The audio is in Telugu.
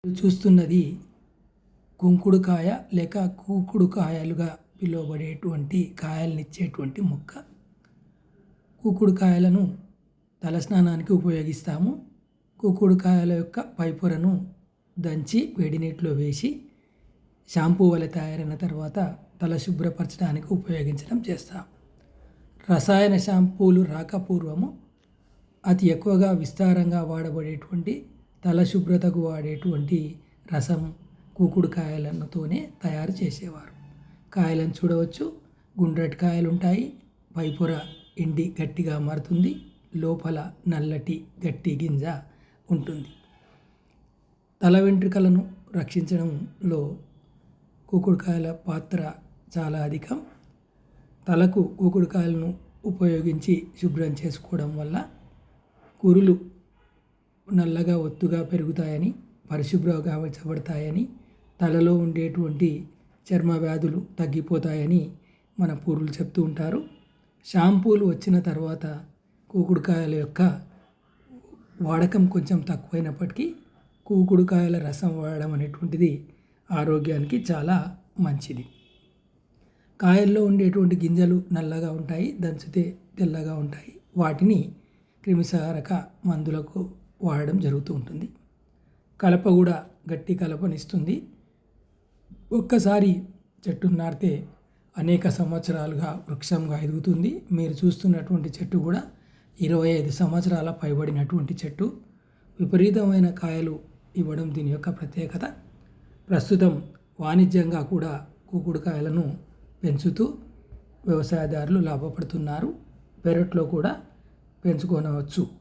మీరు చూస్తున్నది కుంకుడుకాయ లేక కూకుడుకాయలుగా పిలువబడేటువంటి కాయలనిచ్చేటువంటి మొక్క. కూకుడుకాయలను తలస్నానానికి ఉపయోగిస్తాము. కూకుడుకాయల యొక్క పైపొరను దంచి వేడి నీటిలో వేసి షాంపూ వలె తయారైన తర్వాత తల శుభ్రపరచడానికి ఉపయోగించడం చేస్తాం. రసాయన షాంపూలు రాకపూర్వము అతి ఎక్కువగా విస్తారంగా వాడబడేటువంటి తల శుభ్రతకు వాడేటువంటి రసం కూకుడుకాయలతోనే తయారు చేసేవారు. కాయలను చూడవచ్చు, గుండ్రటి కాయలు ఉంటాయి. పైపొర ఎండి గట్టిగా మారుతుంది, లోపల నల్లటి గట్టి గింజ ఉంటుంది. తల వెంట్రుకలను రక్షించడంలో కూకుడుకాయల పాత్ర చాలా అధికం. తలకు కూకుడుకాయలను ఉపయోగించి శుభ్రం చేసుకోవడం వల్ల కురులు నల్లగా ఒత్తుగా పెరుగుతాయని, పరిశుభ్రంగా ఉంచబడతాయని, తలలో ఉండేటువంటి చర్మ వ్యాధులు తగ్గిపోతాయని మన పూర్వులు చెప్తూ ఉంటారు. షాంపూలు వచ్చిన తర్వాత కూకుడుకాయల యొక్క వాడకం కొంచెం తక్కువైనప్పటికీ కూకుడుకాయల రసం వాడడం అనేటువంటిది ఆరోగ్యానికి చాలా మంచిది. కాయల్లో ఉండేటువంటి గింజలు నల్లగా ఉంటాయి, దంచితే తెల్లగా ఉంటాయి. వాటిని క్రిమిసంహారక మందులకు వాడడం జరుగుతూ ఉంటుంది. కలప కూడా గట్టి కలపనిస్తుంది. ఒక్కసారి చెట్టును నాటితే అనేక సంవత్సరాలుగా వృక్షంగా ఎదుగుతుంది. మీరు చూస్తున్నటువంటి చెట్టు కూడా 25 సంవత్సరాల పైబడినటువంటి చెట్టు. విపరీతమైన కాయలు ఇవ్వడం దీని యొక్క ప్రత్యేకత. ప్రస్తుతం వాణిజ్యంగా కూడా కూకుడుకాయలను పెంచుతూ వ్యవసాయదారులు లాభపడుతున్నారు. పెరట్లో కూడా పెంచుకోనవచ్చు.